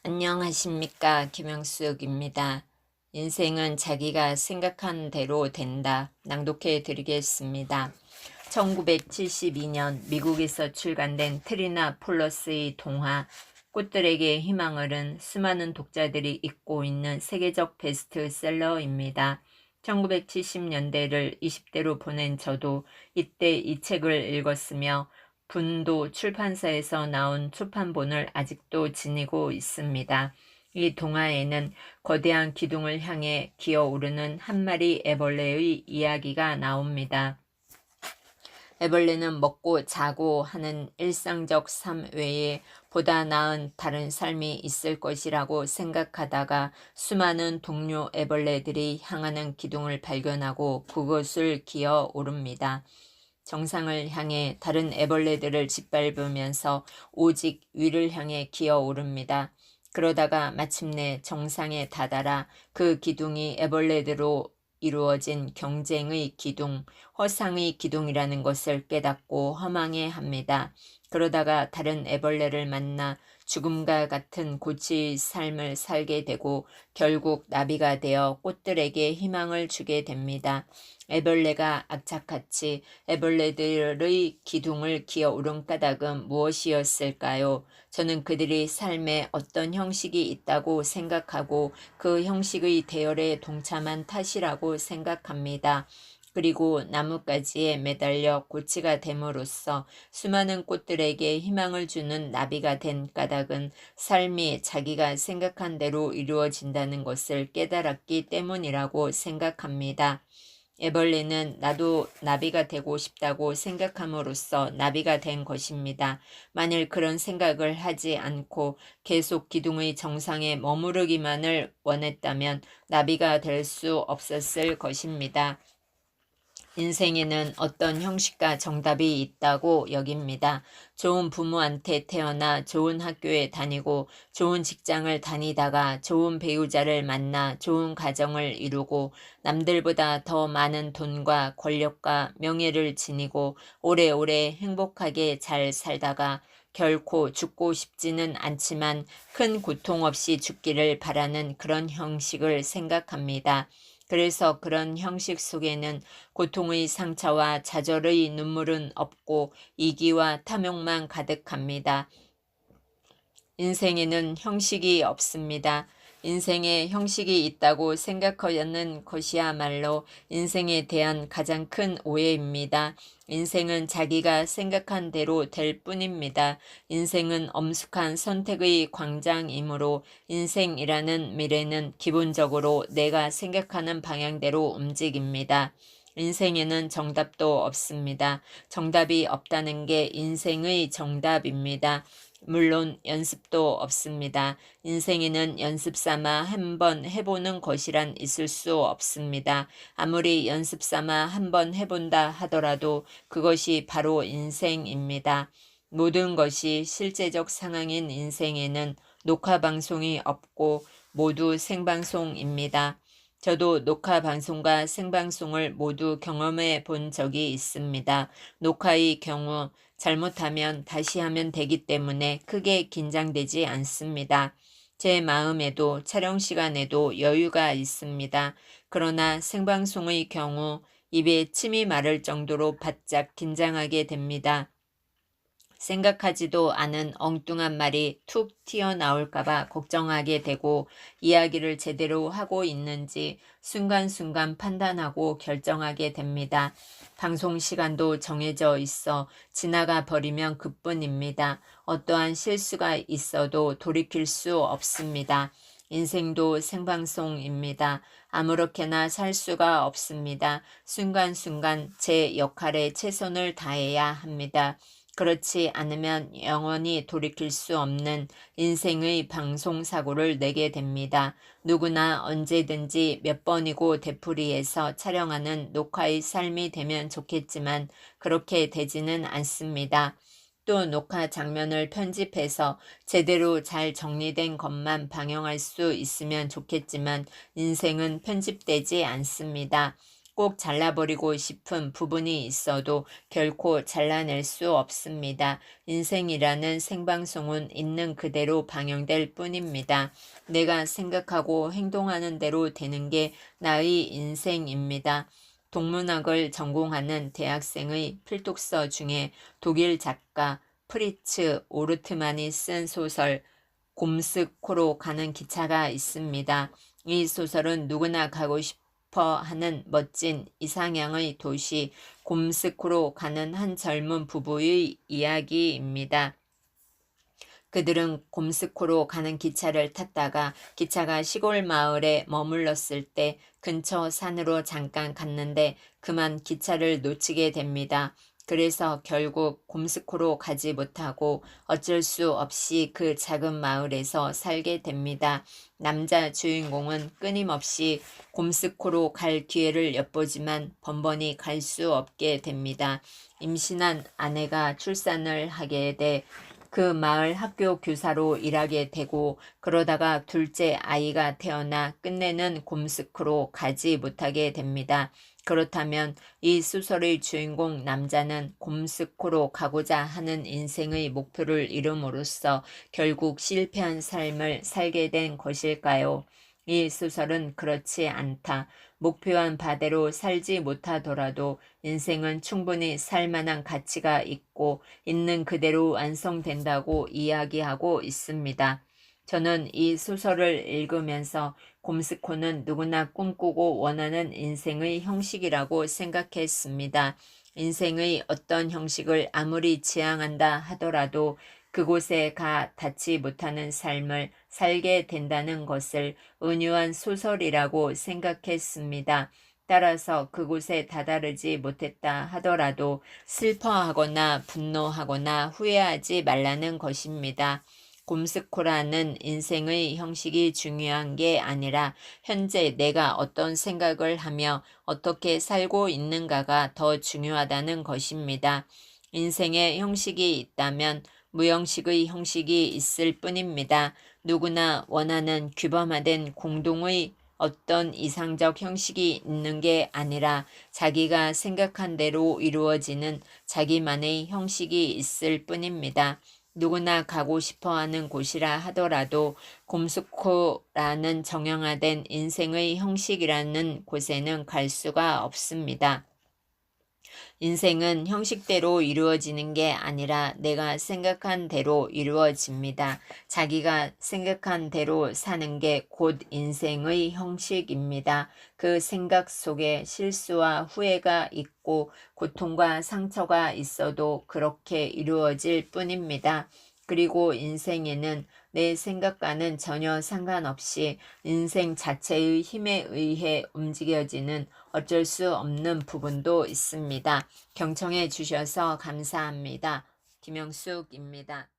안녕하십니까, 김영숙입니다. 인생은 자기가 생각한 대로 된다. 낭독해 드리겠습니다. 1972년 미국에서 출간된 트리나 폴러스의 동화 꽃들에게 희망을은 수많은 독자들이 읽고 있는 세계적 베스트셀러입니다. 1970년대를 20대로 보낸 저도 이때 이 책을 읽었으며 분도 출판사에서 나온 초판본을 아직도 지니고 있습니다. 이 동화에는 거대한 기둥을 향해 기어오르는 한 마리 애벌레의 이야기가 나옵니다. 애벌레는 먹고 자고 하는 일상적 삶 외에 보다 나은 다른 삶이 있을 것이라고 생각하다가 수많은 동료 애벌레들이 향하는 기둥을 발견하고 그곳을 기어 오릅니다. 정상을 향해 다른 애벌레들을 짓밟으면서 오직 위를 향해 기어 오릅니다. 그러다가 마침내 정상에 다다라 그 기둥이 애벌레들로 이루어진 경쟁의 기둥, 허상의 기둥이라는 것을 깨닫고 허망해합니다. 그러다가 다른 애벌레를 만나 죽음과 같은 고치의 삶을 살게 되고 결국 나비가 되어 꽃들에게 희망을 주게 됩니다. 애벌레가 악착같이 애벌레들의 기둥을 기어오른 까닭은 무엇이었을까요? 저는 그들이 삶에 어떤 형식이 있다고 생각하고 그 형식의 대열에 동참한 탓이라고 생각합니다. 그리고 나뭇가지에 매달려 고치가 됨으로써 수많은 꽃들에게 희망을 주는 나비가 된 까닭은 삶이 자기가 생각한 대로 이루어진다는 것을 깨달았기 때문이라고 생각합니다. 애벌레는 나도 나비가 되고 싶다고 생각함으로써 나비가 된 것입니다. 만일 그런 생각을 하지 않고 계속 기둥의 정상에 머무르기만을 원했다면 나비가 될 수 없었을 것입니다. 인생에는 어떤 형식과 정답이 있다고 여깁니다. 좋은 부모한테 태어나 좋은 학교에 다니고 좋은 직장을 다니다가 좋은 배우자를 만나 좋은 가정을 이루고 남들보다 더 많은 돈과 권력과 명예를 지니고 오래오래 행복하게 잘 살다가 결코 죽고 싶지는 않지만 큰 고통 없이 죽기를 바라는 그런 형식을 생각합니다. 그래서 그런 형식 속에는 고통의 상처와 좌절의 눈물은 없고 이기와 탐욕만 가득합니다. 인생에는 형식이 없습니다. 인생에 형식이 있다고 생각하는 것이야말로 인생에 대한 가장 큰 오해입니다. 인생은 자기가 생각한 대로 될 뿐입니다. 인생은 엄숙한 선택의 광장이므로 인생이라는 미래는 기본적으로 내가 생각하는 방향대로 움직입니다. 인생에는 정답도 없습니다. 정답이 없다는 게 인생의 정답입니다. 물론 연습도 없습니다. 인생에는 연습 삼아 한번 해보는 것이란 있을 수 없습니다. 아무리 연습 삼아 한번 해본다 하더라도 그것이 바로 인생입니다. 모든 것이 실제적 상황인 인생에는 녹화 방송이 없고 모두 생방송입니다. 저도 녹화 방송과 생방송을 모두 경험해 본 적이 있습니다. 녹화의 경우 잘못하면 다시 하면 되기 때문에 크게 긴장되지 않습니다. 제 마음에도 촬영 시간에도 여유가 있습니다. 그러나 생방송의 경우 입에 침이 마를 정도로 바짝 긴장하게 됩니다. 생각하지도 않은 엉뚱한 말이 툭 튀어나올까봐 걱정하게 되고 이야기를 제대로 하고 있는지 순간순간 판단하고 결정하게 됩니다. 방송 시간도 정해져 있어 지나가 버리면 그뿐입니다. 어떠한 실수가 있어도 돌이킬 수 없습니다. 인생도 생방송입니다. 아무렇게나 살 수가 없습니다. 순간순간 제 역할에 최선을 다해야 합니다. 그렇지 않으면 영원히 돌이킬 수 없는 인생의 방송사고를 내게 됩니다. 누구나 언제든지 몇 번이고 되풀이해서 촬영하는 녹화의 삶이 되면 좋겠지만 그렇게 되지는 않습니다. 또 녹화 장면을 편집해서 제대로 잘 정리된 것만 방영할 수 있으면 좋겠지만 인생은 편집되지 않습니다. 꼭 잘라버리고 싶은 부분이 있어도 결코 잘라낼 수 없습니다. 인생이라는 생방송은 있는 그대로 방영될 뿐입니다. 내가 생각하고 행동하는 대로 되는 게 나의 인생입니다. 동문학을 전공하는 대학생의 필독서 중에 독일 작가 프리츠 오르트만이 쓴 소설 곰스코로 가는 기차가 있습니다. 이 소설은 누구나 가고 싶어 하는 멋진 이상향의 도시 곰스코로 가는 한 젊은 부부의 이야기입니다. 그들은 곰스코로 가는 기차를 탔다가 기차가 시골 마을에 머물렀을 때 근처 산으로 잠깐 갔는데 그만 기차를 놓치게 됩니다. 그래서 결국 곰스코로 가지 못하고 어쩔 수 없이 그 작은 마을에서 살게 됩니다. 남자 주인공은 끊임없이 곰스코로 갈 기회를 엿보지만 번번이 갈 수 없게 됩니다. 임신한 아내가 출산을 하게 돼 그 마을 학교 교사로 일하게 되고 그러다가 둘째 아이가 태어나 끝내는 곰스크로 가지 못하게 됩니다. 그렇다면 이 소설의 주인공 남자는 곰스코로 가고자 하는 인생의 목표를 이룸으로써 결국 실패한 삶을 살게 된 것일까요? 이 소설은 그렇지 않다. 목표한 바대로 살지 못하더라도 인생은 충분히 살만한 가치가 있고 있는 그대로 완성된다고 이야기하고 있습니다. 저는 이 소설을 읽으면서 곰스코는 누구나 꿈꾸고 원하는 인생의 형식이라고 생각했습니다. 인생의 어떤 형식을 아무리 지향한다 하더라도 그곳에 가 닿지 못하는 삶을 살게 된다는 것을 은유한 소설이라고 생각했습니다. 따라서 그곳에 다다르지 못했다 하더라도 슬퍼하거나 분노하거나 후회하지 말라는 것입니다. 곰스코라는 인생의 형식이 중요한 게 아니라 현재 내가 어떤 생각을 하며 어떻게 살고 있는가가 더 중요하다는 것입니다. 인생의 형식이 있다면 무형식의 형식이 있을 뿐입니다. 누구나 원하는 규범화된 공동의 어떤 이상적 형식이 있는 게 아니라 자기가 생각한 대로 이루어지는 자기만의 형식이 있을 뿐입니다. 누구나 가고 싶어하는 곳이라 하더라도 곰스코라는 정형화된 인생의 형식이라는 곳에는 갈 수가 없습니다. 인생은 형식대로 이루어지는 게 아니라 내가 생각한 대로 이루어집니다. 자기가 생각한 대로 사는 게 곧 인생의 형식입니다. 그 생각 속에 실수와 후회가 있고 고통과 상처가 있어도 그렇게 이루어질 뿐입니다. 그리고 인생에는 내 생각과는 전혀 상관없이 인생 자체의 힘에 의해 움직여지는 어쩔 수 없는 부분도 있습니다. 경청해 주셔서 감사합니다. 김영숙입니다.